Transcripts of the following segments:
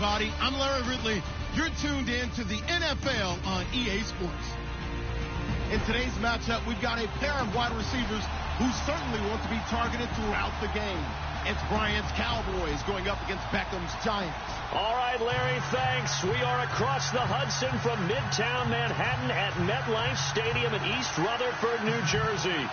everybody. I'm Larry Ridley. You're tuned in to the NFL on EA Sports. In today's matchup, we've got a pair of wide receivers who certainly want to be targeted throughout the game. It's Bryant's Cowboys going up against Beckham's Giants. All right, Larry, thanks. We are across the Hudson from Midtown Manhattan at MetLife Stadium in East Rutherford, New Jersey.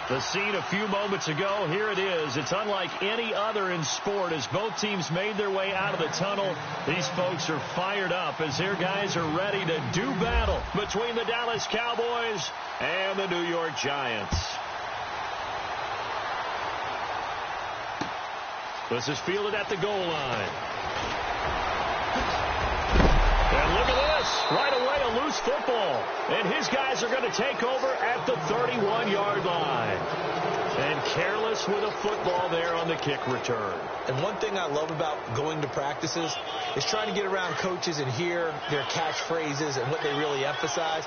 The scene a few moments ago, here it is. It's unlike any other in sport as both teams made their way out of the tunnel. These folks are fired up as their guys are ready to do battle between the Dallas Cowboys and the New York Giants. This is fielded at the goal line. And look at this. Right away, a loose football. And his guys are going to take over at the 31-yard line. And careless with a football there on the kick return. And one thing I love about going to practices is trying to get around coaches and hear their catchphrases and what they really emphasize.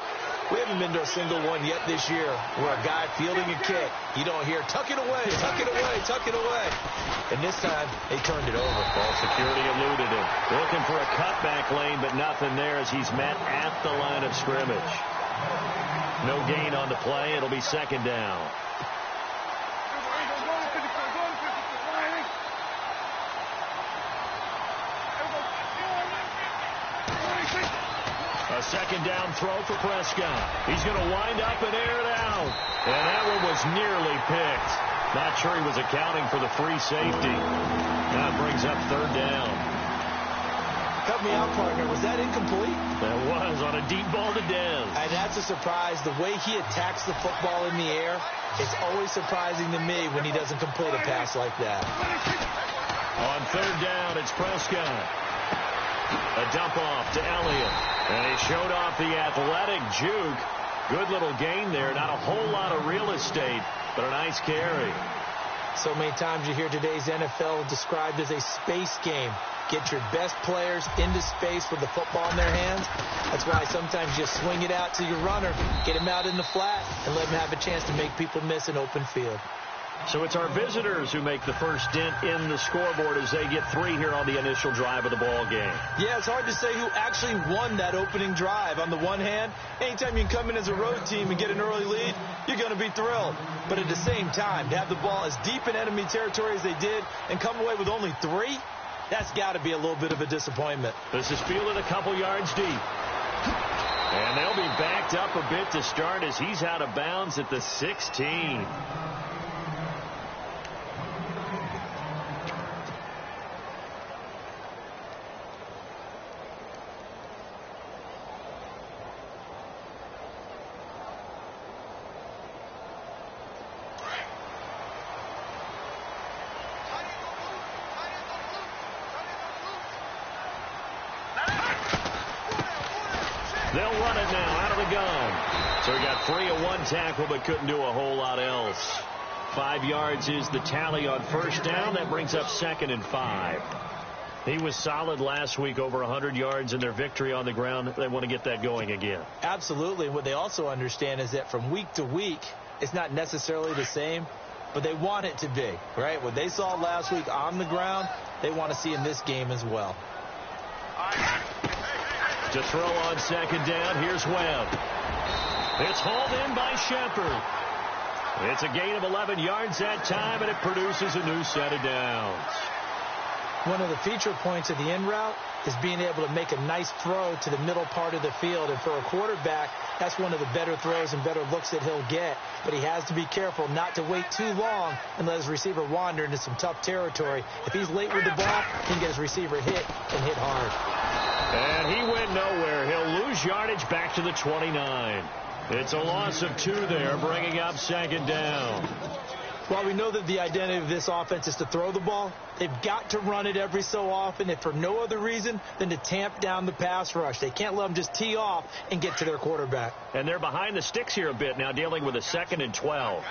We haven't been to a single one yet this year where a guy fielding a kick, you don't hear, tuck it away, tuck it away, tuck it away. And this time, they turned it over. Ball security eluded him. Looking for a cutback lane, but nothing there as he's met at the line of scrimmage. No gain on the play. It'll be second down. A second down throw for Prescott. He's going to wind up and air it out. And that one was nearly picked. Not sure he was accounting for the free safety. Now it brings up third down. Help me out, partner. Was that incomplete? That was on a deep ball to Dez. And that's a surprise. The way he attacks the football in the air, it's always surprising to me when he doesn't complete a pass like that. On third down, it's Prescott. A dump off to Elliott. And he showed off the athletic juke. Good little gain there. Not a whole lot of real estate, but a nice carry. So many times you hear today's NFL described as a space game. Get your best players into space with the football in their hands. That's why sometimes you swing it out to your runner, get him out in the flat, and let him have a chance to make people miss an open field. So it's our visitors who make the first dent in the scoreboard as they get 3 here on the initial drive of the ball game. Yeah, it's hard to say who actually won that opening drive. On the one hand, anytime you can come in as a road team and get an early lead, you're going to be thrilled. But at the same time, to have the ball as deep in enemy territory as they did and come away with only 3, that's got to be a little bit of a disappointment. This is fielded a couple yards deep. And they'll be backed up a bit to start as he's out of bounds at the 16. They'll run it now out of the gun. So he got free of one tackle but couldn't do a whole lot else. 5 yards is the tally on first down. That brings up 2nd and 5. He was solid last week, over 100 yards in their victory on the ground. They want to get that going again. Absolutely. What they also understand is that from week to week, it's not necessarily the same, but they want it to be, right? What they saw last week on the ground, they want to see in this game as well. To throw on second down, here's Webb. It's hauled in by Shepard. It's a gain of 11 yards that time, and it produces a new set of downs. One of the feature points of the in route is being able to make a nice throw to the middle part of the field. And for a quarterback, that's one of the better throws and better looks that he'll get. But he has to be careful not to wait too long and let his receiver wander into some tough territory. If he's late with the ball, he can get his receiver hit and hit hard. And he went nowhere. He'll lose yardage back to the 29. It's a loss of 2 there, bringing up second down. While we know that the identity of this offense is to throw the ball, they've got to run it every so often, if for no other reason than to tamp down the pass rush. They can't let them just tee off and get to their quarterback. And they're behind the sticks here a bit now, dealing with a 2nd and 12.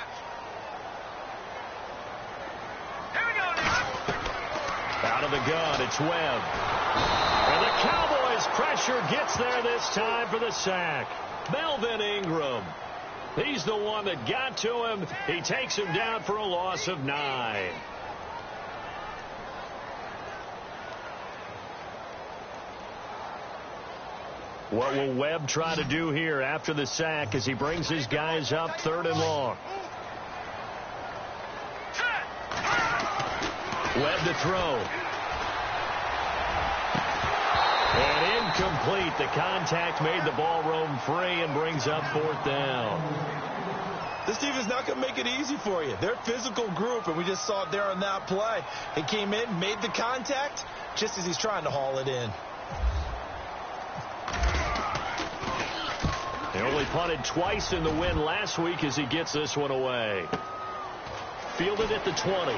Out of the gun, it's Webb. And the Cowboys pressure gets there this time for the sack. Melvin Ingram. He's the one that got to him. He takes him down for a loss of 9. What will Webb try to do here after the sack as he brings his guys up 3rd and long? Webb to throw. And incomplete. The contact made the ball roam free and brings up 4th down. This team is not going to make it easy for you. They're a physical group, and we just saw it there on that play. He came in, made the contact, just as he's trying to haul it in. They only punted twice in the win last week as he gets this one away. Fielded at the 20.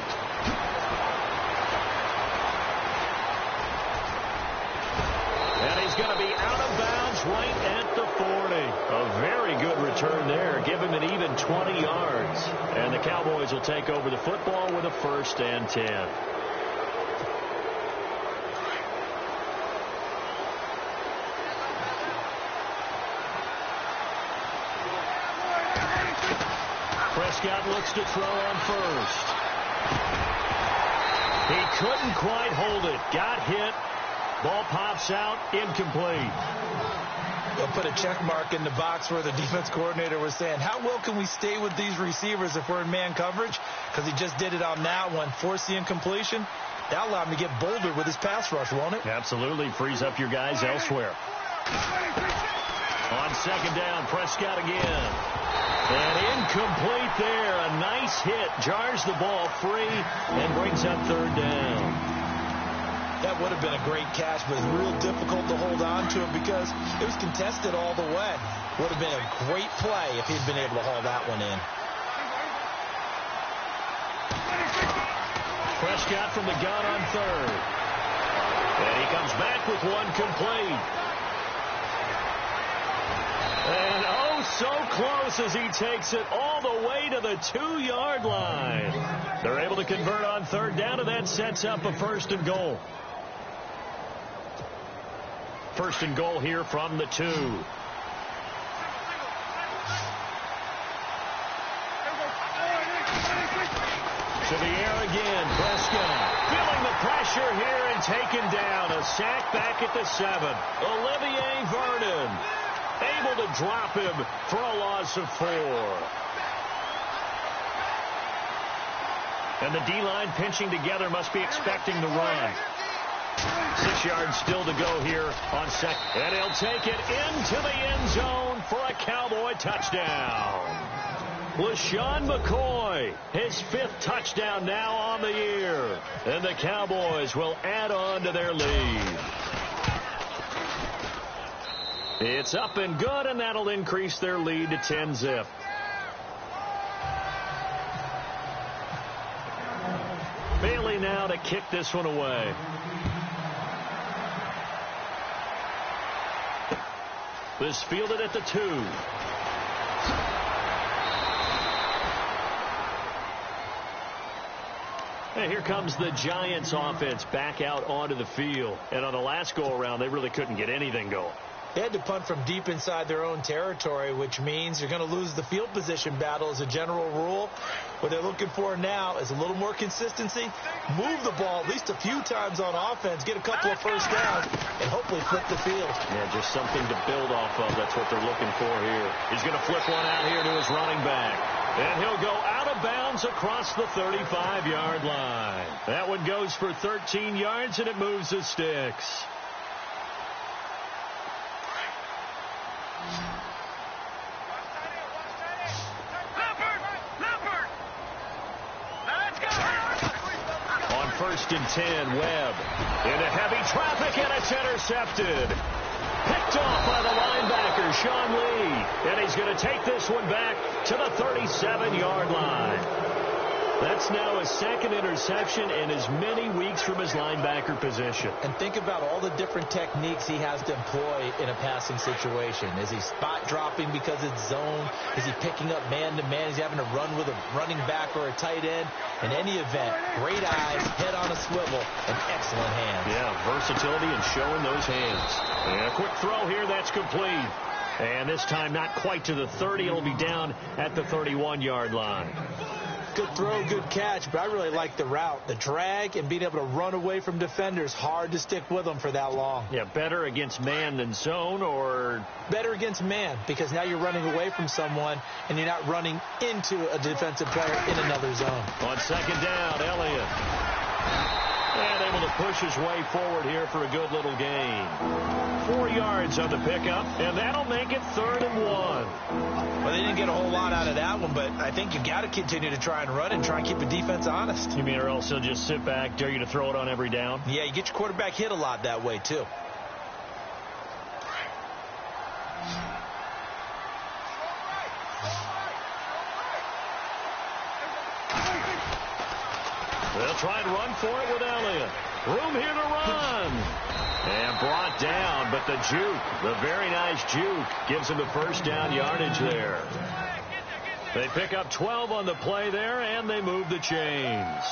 And he's going to be out of bounds right at the 40. A very good return there. Give him an even 20 yards. And the Cowboys will take over the football with a 1st and 10. Prescott looks to throw on 1st. He couldn't quite hold it. Got hit. Ball pops out, incomplete. They'll put a check mark in the box where the defense coordinator was saying, how well can we stay with these receivers if we're in man coverage? Because he just did it on that one. Force the incompletion. That'll allow him to get bolder with his pass rush, won't it? Absolutely. Frees up your guys elsewhere. On 2nd down, Prescott again. And incomplete there. A nice hit. Jars the ball free and brings up 3rd down. That would have been a great catch, but it's real difficult to hold on to him because it was contested all the way. Would have been a great play if he'd been able to haul that one in. Prescott from the gun on 3rd. And he comes back with one complete. And oh, so close as he takes it all the way to the 2-yard line. They're able to convert on 3rd down, and that sets up a 1st and goal. 1st and goal here from the 2. To the air again. Prescott feeling the pressure here and taken down. A sack back at the 7. Olivier Vernon able to drop him for a loss of 4. And the D-line pinching together, must be expecting the run. 6 yards still to go here on 2nd. And he'll take it into the end zone for a Cowboy touchdown. LaShawn McCoy, his 5th touchdown now on the year. And the Cowboys will add on to their lead. It's up and good, and that'll increase their lead to 10-zip. Bailey now to kick this one away. This fielded at the 2. And here comes the Giants offense back out onto the field. And on the last go-around, they really couldn't get anything going. They had to punt from deep inside their own territory, which means you're going to lose the field position battle as a general rule. What they're looking for now is a little more consistency, move the ball at least a few times on offense, get a couple of 1st downs, and hopefully flip the field. Yeah, just something to build off of. That's what they're looking for here. He's going to flip one out here to his running back. And he'll go out of bounds across the 35-yard line. That one goes for 13 yards, and it moves the sticks. On 1st and 10, Webb into heavy traffic, and it's intercepted. Picked off by the linebacker, Sean Lee. And he's going to take this one back to the 37-yard line. That's now his 2nd interception in as many weeks from his linebacker position. And think about all the different techniques he has to employ in a passing situation. Is he spot dropping because it's zone? Is he picking up man-to-man? Is he having to run with a running back or a tight end? In any event, great eyes, head on a swivel, and excellent hands. Yeah, versatility and showing those hands. And a quick throw here, that's complete. And this time not quite to the 30. It'll be down at the 31-yard line. Good throw, good catch, but I really like the route. The drag and being able to run away from defenders, hard to stick with them for that long. Yeah, better against man than zone, or? Better against man, because now you're running away from someone and you're not running into a defensive player in another zone. On second down, Elliott. And able to push his way forward here for a good little gain. 4 yards on the pickup, and that'll make it 3rd and 1. Well, they didn't get a whole lot out of that one, but I think you got to continue to try and run and try and keep the defense honest. You mean or else they'll just sit back, dare you to throw it on every down? Yeah, you get your quarterback hit a lot that way, too. They'll try and run for it with Elliott. Room here to run. And brought down, but the juke, the very nice juke, gives him the first down yardage there. They pick up 12 on the play there, and they move the chains.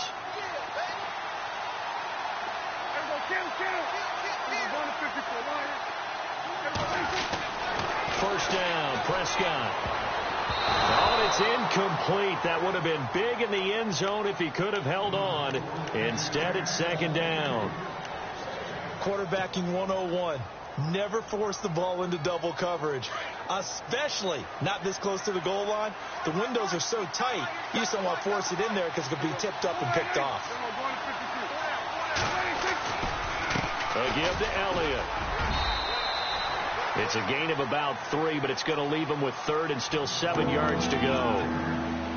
First down, Prescott. Oh, it's incomplete. That would have been big in the end zone if he could have held on. Instead, it's second down. Quarterbacking 101. Never force the ball into double coverage, especially not this close to the goal line. The windows are so tight, you just don't want to force it in there because it could be tipped up and picked off. A give to Elliott. It's a gain of about 3, but it's going to leave him with 3rd and still 7 yards to go.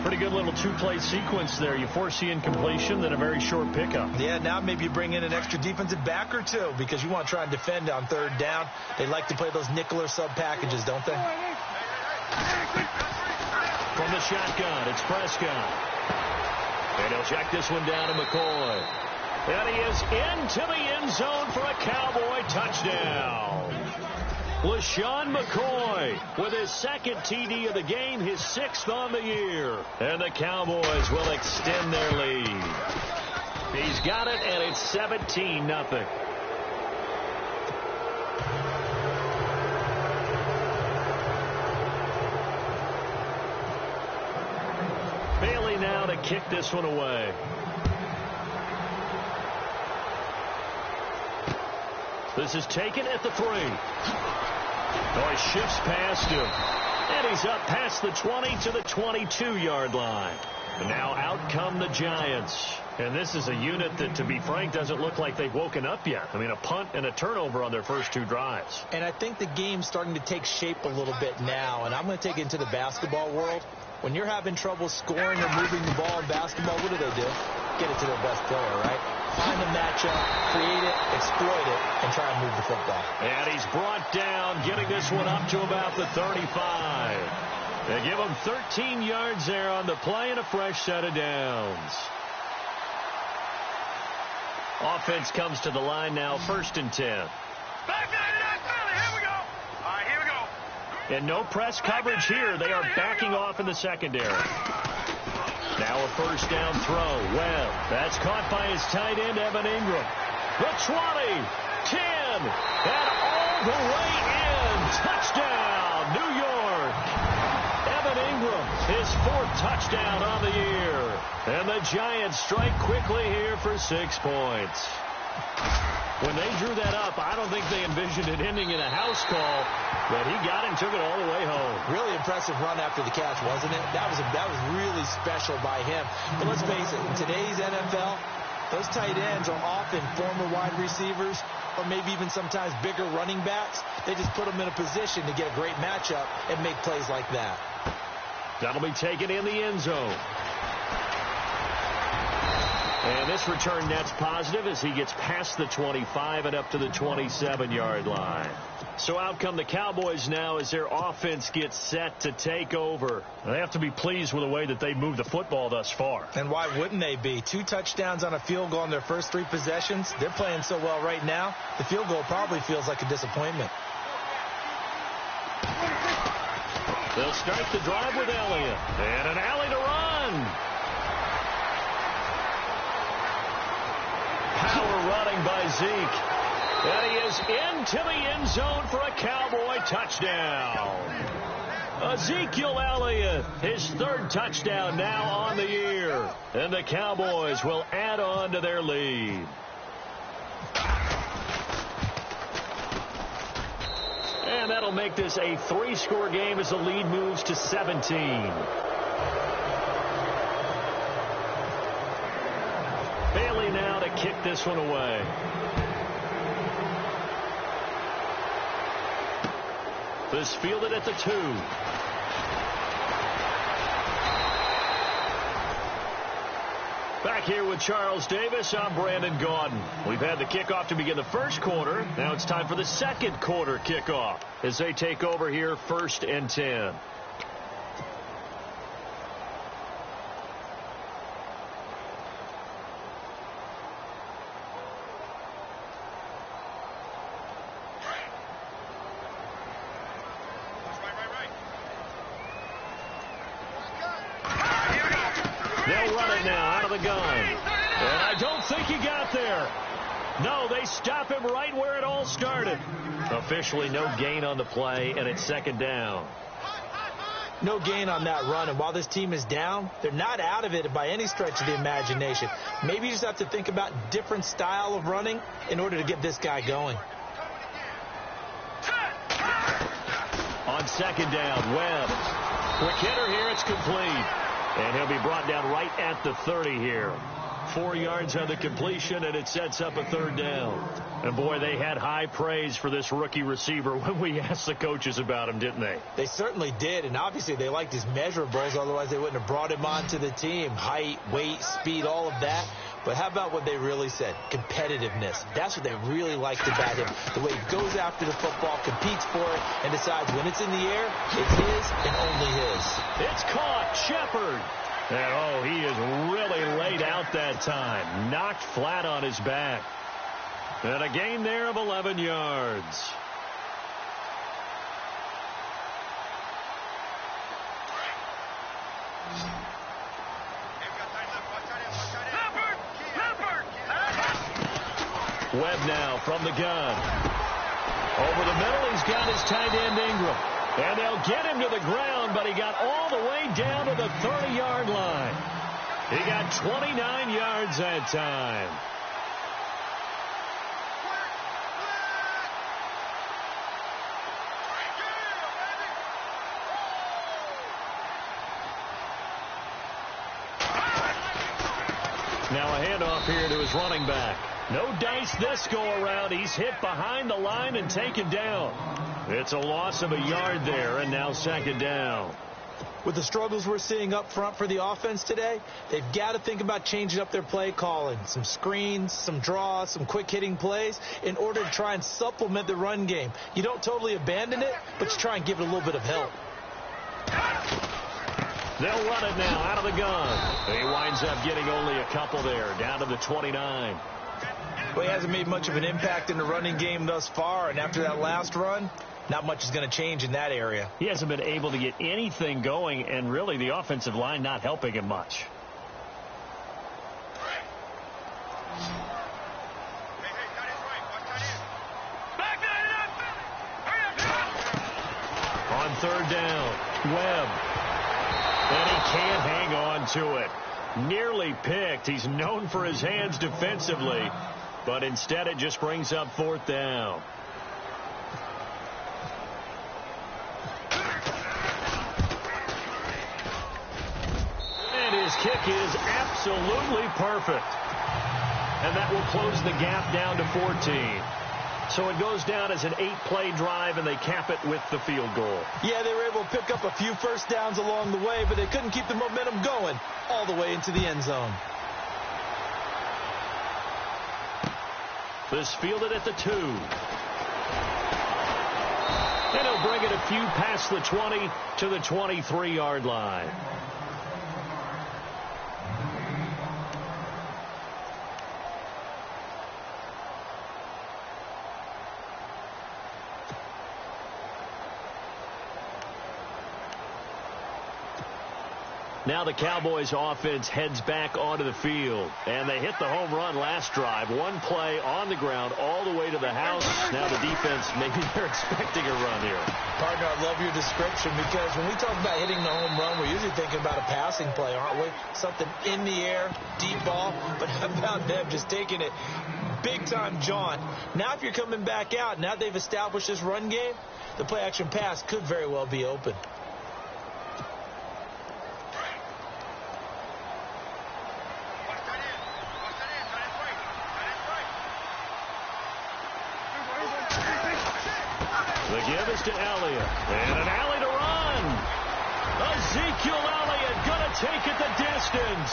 Pretty good little two-play sequence there. You force the incompletion, then a very short pickup. Yeah, now maybe you bring in an extra defensive back or two because you want to try and defend on 3rd down. They like to play those nickel or sub packages, don't they? From the shotgun, it's Prescott. And he'll check this one down to McCoy. And he is into the end zone for a Cowboy touchdown. LaShawn McCoy with his 2nd TD of the game, his 6th on the year. And the Cowboys will extend their lead. He's got it, and it's 17-0. Bailey now to kick this one away. This is taken at the 3. Oh, he shifts past him. And he's up past the 20 to the 22-yard line. And now out come the Giants. And this is a unit that, to be frank, doesn't look like they've woken up yet. I mean, a punt and a turnover on their first 2 drives. And I think the game's starting to take shape a little bit now. And I'm going to take it into the basketball world. When you're having trouble scoring or moving the ball in basketball, what do? Get it to their best player, right? Find a matchup, create it, exploit it, and try and move the football. And he's brought down, getting this one up to about the 35. They give him 13 yards there on the play and a fresh set of downs. Offense comes to the line now, 1st and 10. Here we go. All right, here we go. And no press coverage here. They are backing off in the secondary. Now a first down throw. Well, that's caught by his tight end, Evan Ingram. The 20, 10, and all the way in. Touchdown, New York. Evan Ingram, his 4th touchdown on the year. And the Giants strike quickly here for 6 points. When they drew that up, I don't think they envisioned it ending in a house call, but he got it and took it all the way home. Really impressive run after the catch, wasn't it? That was really special by him. But let's face it, in today's NFL, those tight ends are often former wide receivers or maybe even sometimes bigger running backs. They just put them in a position to get a great matchup and make plays like that. That'll be taken in the end zone. And this return net's positive as he gets past the 25 and up to the 27-yard line. So out come the Cowboys now as their offense gets set to take over. They have to be pleased with the way that they moved the football thus far. And why wouldn't they be? 2 touchdowns on a field goal in their first 3 possessions. They're playing so well right now, the field goal probably feels like a disappointment. They'll start the drive with Elliott. And an alley to run. Power running by Zeke. And he is into the end zone for a Cowboy touchdown. Ezekiel Elliott, his third touchdown now on the year. And the Cowboys will add on to their lead. And that'll make this a 3-score game as the lead moves to 17. Bailey now to kick this one away. This fielded at the 2. Back here with Charles Davis, I'm Brandon Gaudin. We've had the kickoff to begin the first quarter. Now it's time for the second quarter kickoff as they take over here 1st and 10. They'll run it now out of the gun. And I don't think he got there. No, they stop him right where it all started. Officially no gain on the play, and it's 2nd down. No gain on that run, and while this team is down, they're not out of it by any stretch of the imagination. Maybe you just have to think about different style of running in order to get this guy going. On 2nd down, Webb. Quick hitter here, it's complete. And he'll be brought down right at the 30 here. 4 yards on the completion, and it sets up a 3rd down. And, boy, they had high praise for this rookie receiver when we asked the coaches about him, didn't they? They certainly did, and obviously they liked his measurables. Otherwise, they wouldn't have brought him onto the team. Height, weight, speed, all of that. But how about what they really said? Competitiveness. That's what they really liked about him. The way he goes after the football, competes for it, and decides when it's in the air, it's his and only his. It's caught. Shepard. And, oh, he is really laid out that time. Knocked flat on his back. And a gain there of 11 yards. Webb now from the gun. Over the middle, he's got his tight end Ingram. And they'll get him to the ground, but he got all the way down to the 30-yard line. He got 29 yards that time. Now a handoff here to his running back. No dice this go-around. He's hit behind the line and taken down. It's a loss of a yard there, and now 2nd down. With the struggles we're seeing up front for the offense today, they've got to think about changing up their play calling. Some screens, some draws, some quick-hitting plays in order to try and supplement the run game. You don't totally abandon it, but you try and give it a little bit of help. They'll run it now out of the gun. He winds up getting only a couple there, down to the 29. Well, he hasn't made much of an impact in the running game thus far, and after that last run, not much is going to change in that area. He hasn't been able to get anything going, and really the offensive line not helping him much. On 3rd down, Webb. And he can't hang on to it. Nearly picked. He's known for his hands defensively, but instead it just brings up 4th down. And his kick is absolutely perfect. And that will close the gap down to 14. So it goes down as an 8-play drive, and they cap it with the field goal. Yeah, they were able to pick up a few first downs along the way, but they couldn't keep the momentum going all the way into the end zone. This fielded at the 2. And he'll bring it a few past the 20 to the 23-yard line. Now the Cowboys offense heads back onto the field. And they hit the home run last drive. One play on the ground all the way to the house. Now the defense, maybe they're expecting a run here. Partner, I love your description because when we talk about hitting the home run, we're usually thinking about a passing play, aren't we? Something in the air, deep ball. But how about them just taking it big-time jaunt? Now if you're coming back out, now they've established this run game, the play-action pass could very well be open. The give is to Elliott. And an alley to run. Ezekiel Elliott going to take it the distance.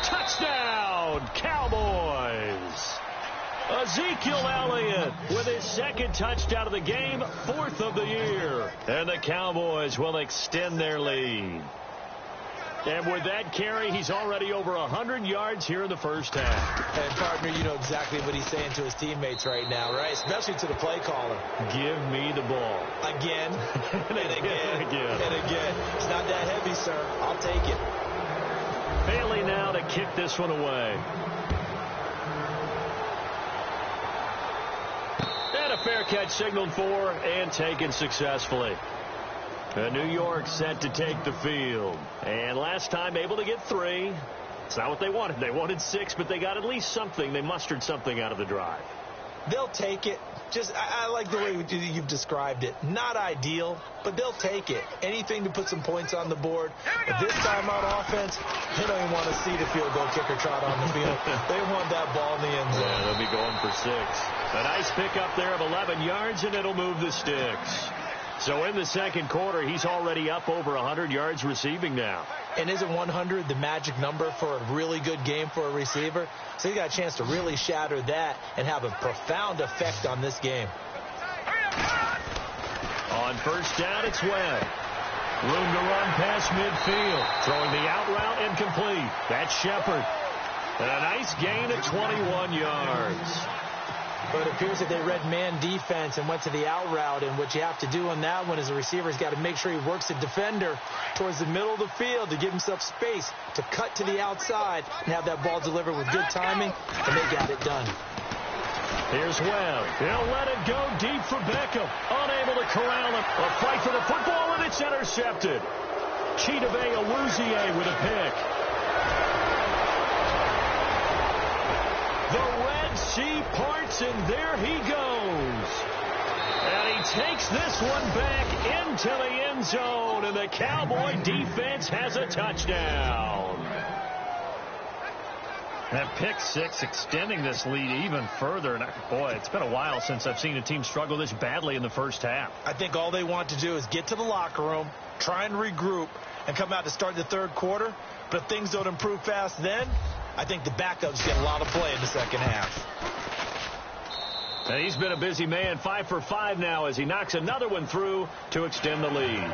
Touchdown, Cowboys. Ezekiel Elliott with his second touchdown of the game, 4th of the year. And the Cowboys will extend their lead. And with that carry, he's already over 100 yards here in the first half. And, partner, you know exactly what he's saying to his teammates right now, right? Especially to the play caller. Give me the ball. Again, and again, and again. and again. It's not that heavy, sir. I'll take it. Bailey now to kick this one away. And a fair catch signaled for and taken successfully. New York set to take the field. And last time able to get 3. It's not what they wanted. They wanted 6, but they got at least something. They mustered something out of the drive. They'll take it. Just, I like the way you've described it. Not ideal, but they'll take it. Anything to put some points on the board. But this time on offense, they don't even want to see the field goal kicker trot on the field. They want that ball in the end zone. Yeah, they'll be going for 6. A nice pickup there of 11 yards, and it'll move the sticks. So in the second quarter, he's already up over 100 yards receiving now. And isn't 100 the magic number for a really good game for a receiver? So he got a chance to really shatter that and have a profound effect on this game. On first down, it's Webb. Room to run past midfield. Throwing the out route incomplete. That's Shepard. And a nice gain of 21 yards. But it appears that they read man defense and went to the out route. And what you have to do on that one as a receiver is got to make sure he works the defender towards the middle of the field to give himself space to cut to the outside and have that ball delivered with good timing. And they got it done. Here's Webb. He'll let it go deep for Beckham. Unable to corral him. A fight for the football, and it's intercepted. Chidobe Awuzie with a pick. The Red Sea parts, and there he goes. And he takes this one back into the end zone, and the Cowboy defense has a touchdown. That pick 6 extending this lead even further. And boy, it's been a while since I've seen a team struggle this badly in the first half. I think all they want to do is get to the locker room, try and regroup, and come out to start the third quarter. But if things don't improve fast then, I think the backups get a lot of play in the second half. And he's been a busy man, 5 for 5 now as he knocks another one through to extend the lead.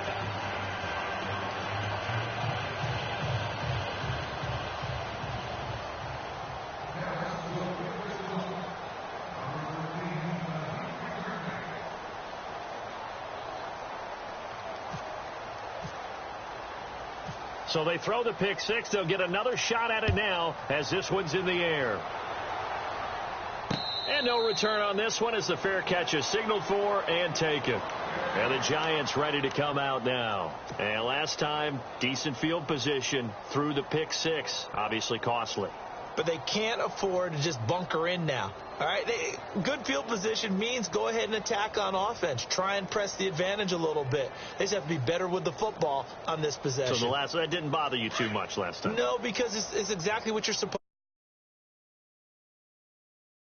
So they throw the pick 6. They'll get another shot at it now as this one's in the air. And no return on this one as the fair catch is signaled for and taken. And the Giants ready to come out now. And last time, decent field position through the pick 6. Obviously costly. But they can't afford to just bunker in now. All right, good field position means go ahead and attack on offense. Try and press the advantage a little bit. They just have to be better with the football on this possession. So that didn't bother you too much last time? No, because it's exactly what you're supposed to do.